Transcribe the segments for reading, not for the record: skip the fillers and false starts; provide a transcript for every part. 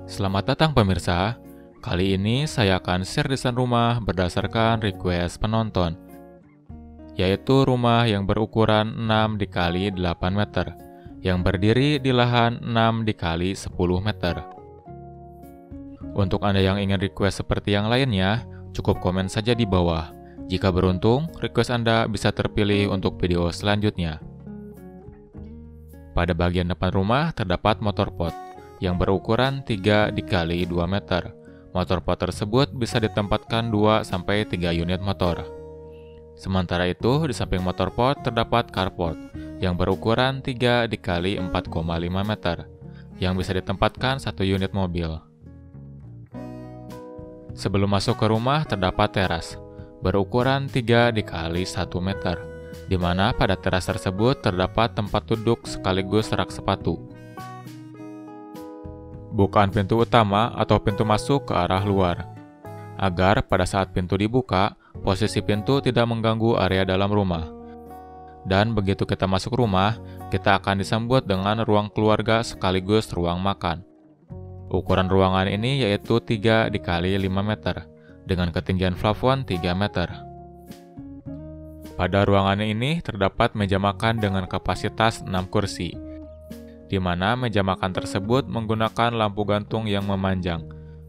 Selamat datang pemirsa. Kali ini saya akan share desain rumah berdasarkan request penonton, yaitu rumah yang berukuran 6 dikali 8 meter, yang berdiri di lahan 6 dikali 10 meter. Untuk Anda yang ingin request seperti yang lainnya, cukup komen saja di bawah. Jika beruntung, request Anda bisa terpilih untuk video selanjutnya. Pada bagian depan rumah terdapat motor pot yang berukuran 3 dikali 2 meter. Motor pot tersebut bisa ditempatkan 2-3 unit motor. Sementara itu, di samping motor pot terdapat carport yang berukuran 3 dikali 4,5 meter yang bisa ditempatkan 1 unit mobil. Sebelum masuk ke rumah terdapat teras berukuran 3 dikali 1 meter, di mana pada teras tersebut terdapat tempat duduk sekaligus rak sepatu. Bukaan pintu utama atau pintu masuk ke arah luar, agar pada saat pintu dibuka, posisi pintu tidak mengganggu area dalam rumah. Dan begitu kita masuk rumah, kita akan disambut dengan ruang keluarga sekaligus ruang makan. Ukuran ruangan ini yaitu 3 dikali 5 meter, dengan ketinggian plafon 3 meter. Pada ruangan ini terdapat meja makan dengan kapasitas 6 kursi, di mana meja makan tersebut menggunakan lampu gantung yang memanjang,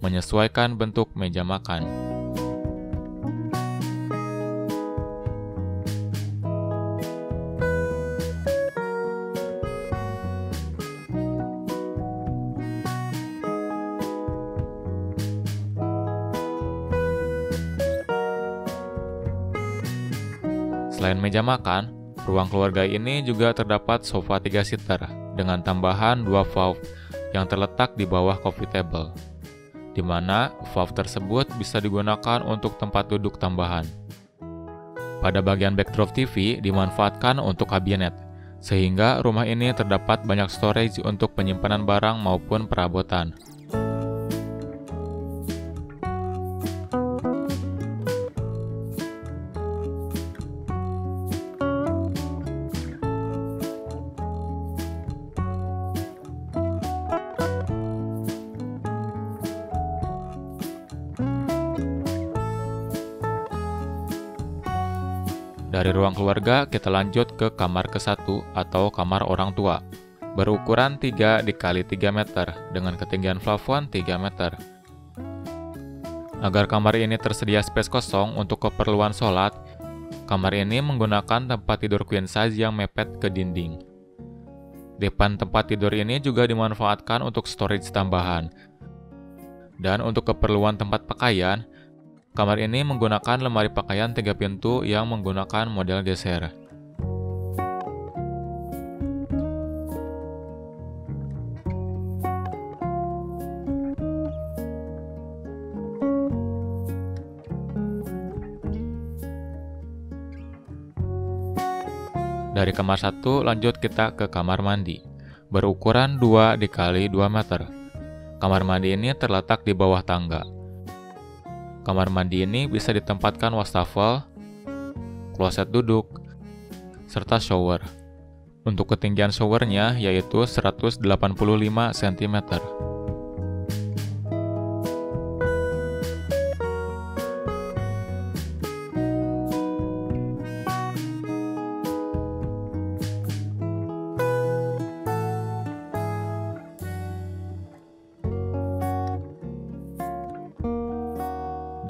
menyesuaikan bentuk meja makan. Selain meja makan, ruang keluarga ini juga terdapat sofa 3-seater dengan tambahan 2 valve yang terletak di bawah coffee table, di mana valve tersebut bisa digunakan untuk tempat duduk tambahan. Pada bagian backdrop TV dimanfaatkan untuk kabinet, sehingga rumah ini terdapat banyak storage untuk penyimpanan barang maupun perabotan. Dari ruang keluarga, kita lanjut ke kamar ke-1 atau kamar orang tua, berukuran 3 dikali 3 meter dengan ketinggian plafon 3 meter. Agar kamar ini tersedia space kosong untuk keperluan sholat, kamar ini menggunakan tempat tidur queen size yang mepet ke dinding. Depan tempat tidur ini juga dimanfaatkan untuk storage tambahan. Dan untuk keperluan tempat pakaian, kamar ini menggunakan lemari pakaian 3 pintu yang menggunakan model geser. Dari kamar 1 lanjut kita ke kamar mandi, berukuran 2 dikali 2 meter. Kamar mandi ini terletak di bawah tangga. Kamar mandi ini bisa ditempatkan wastafel, kloset duduk, serta shower. Untuk ketinggian showernya yaitu 185 cm.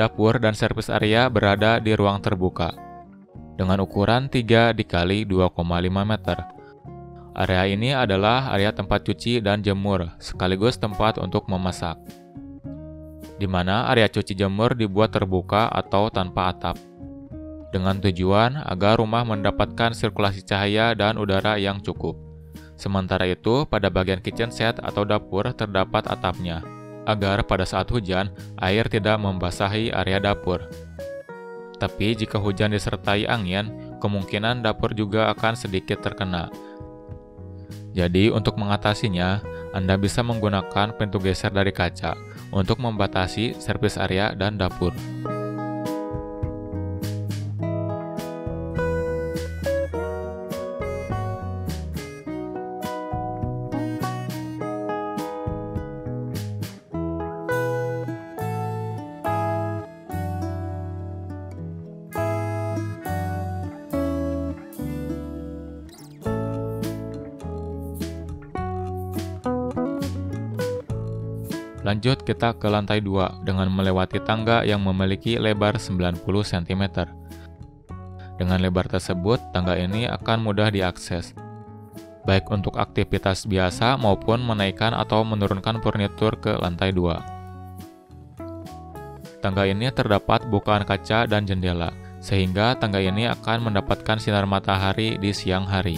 Dapur dan servis area berada di ruang terbuka, dengan ukuran 3 dikali 2,5 meter. Area ini adalah area tempat cuci dan jemur, sekaligus tempat untuk memasak, di mana area cuci jemur dibuat terbuka atau tanpa atap, dengan tujuan agar rumah mendapatkan sirkulasi cahaya dan udara yang cukup. Sementara itu, pada bagian kitchen set atau dapur terdapat atapnya, agar pada saat hujan, air tidak membasahi area dapur. Tapi jika hujan disertai angin, kemungkinan dapur juga akan sedikit terkena. Jadi untuk mengatasinya, Anda bisa menggunakan pintu geser dari kaca untuk membatasi servis area dan dapur. Lanjut kita ke lantai 2 dengan melewati tangga yang memiliki lebar 90 cm. Dengan lebar tersebut, tangga ini akan mudah diakses, baik untuk aktivitas biasa maupun menaikkan atau menurunkan furnitur ke lantai 2. Tangga ini terdapat bukaan kaca dan jendela, sehingga tangga ini akan mendapatkan sinar matahari di siang hari.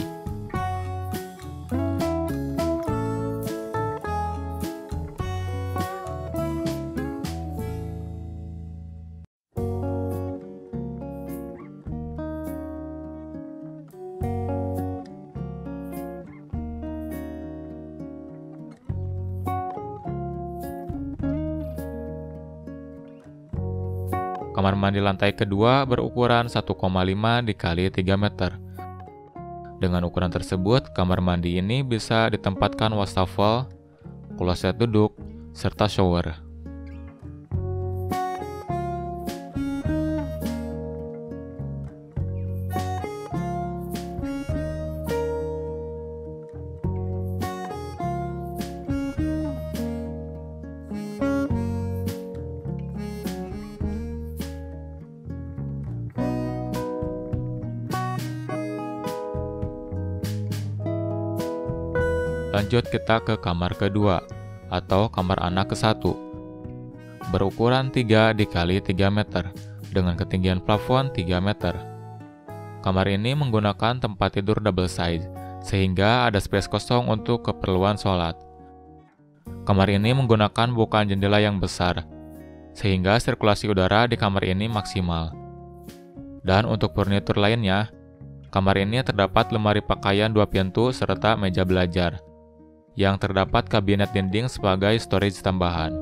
Kamar mandi lantai kedua berukuran 1,5 dikali 3 meter. Dengan ukuran tersebut, kamar mandi ini bisa ditempatkan wastafel, kloset duduk, serta shower. Lanjut kita ke kamar kedua, atau kamar anak ke-1. Berukuran 3 dikali 3 meter, dengan ketinggian plafon 3 meter. Kamar ini menggunakan tempat tidur double size, sehingga ada space kosong untuk keperluan sholat. Kamar ini menggunakan bukaan jendela yang besar, sehingga sirkulasi udara di kamar ini maksimal. Dan untuk furnitur lainnya, kamar ini terdapat lemari pakaian 2 pintu serta meja belajar, yang terdapat kabinet dinding sebagai storage tambahan.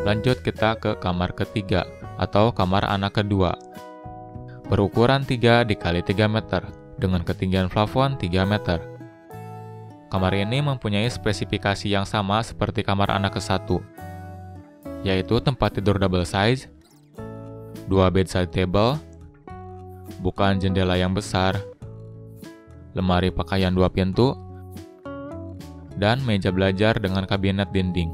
Lanjut kita ke kamar ketiga, atau kamar anak kedua. Berukuran 3 dikali 3 meter, dengan ketinggian plafon 3 meter. Kamar ini mempunyai spesifikasi yang sama seperti kamar anak ke-1, yaitu tempat tidur double size, 2 bedside table, bukaan jendela yang besar, lemari pakaian 2 pintu, dan meja belajar dengan kabinet dinding.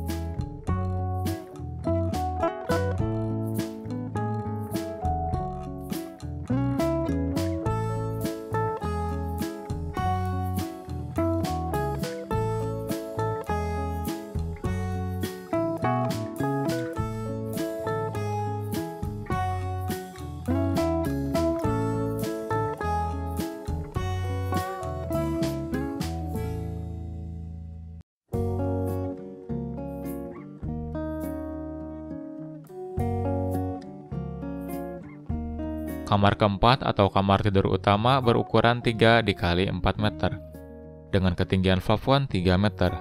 Kamar keempat atau kamar tidur utama berukuran 3 dikali 4 meter, dengan ketinggian plafon 3 meter.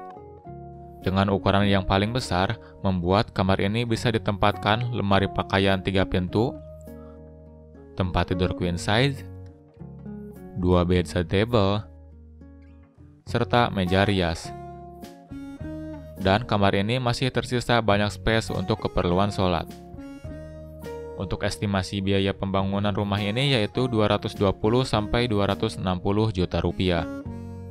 Dengan ukuran yang paling besar, membuat kamar ini bisa ditempatkan lemari pakaian 3 pintu, tempat tidur queen size, 2 bedside table, serta meja rias. Dan kamar ini masih tersisa banyak space untuk keperluan sholat. Untuk estimasi biaya pembangunan rumah ini yaitu 220–260 juta rupiah.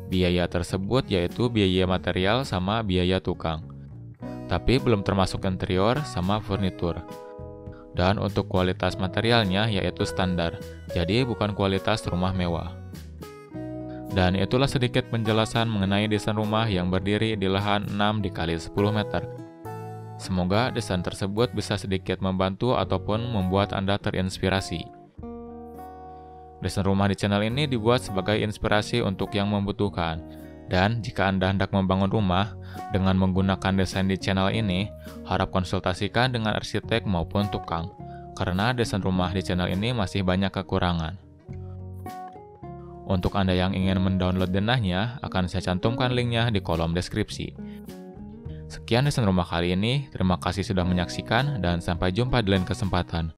Biaya tersebut yaitu biaya material sama biaya tukang. Tapi belum termasuk interior sama furnitur. Dan untuk kualitas materialnya yaitu standar, jadi bukan kualitas rumah mewah. Dan itulah sedikit penjelasan mengenai desain rumah yang berdiri di lahan 6 dikali 10 meter. Semoga desain tersebut bisa sedikit membantu ataupun membuat Anda terinspirasi. Desain rumah di channel ini dibuat sebagai inspirasi untuk yang membutuhkan. Dan jika Anda hendak membangun rumah dengan menggunakan desain di channel ini, harap konsultasikan dengan arsitek maupun tukang, karena desain rumah di channel ini masih banyak kekurangan. Untuk Anda yang ingin mendownload denahnya, akan saya cantumkan linknya di kolom deskripsi. Sekian desain rumah kali ini, terima kasih sudah menyaksikan dan sampai jumpa di lain kesempatan.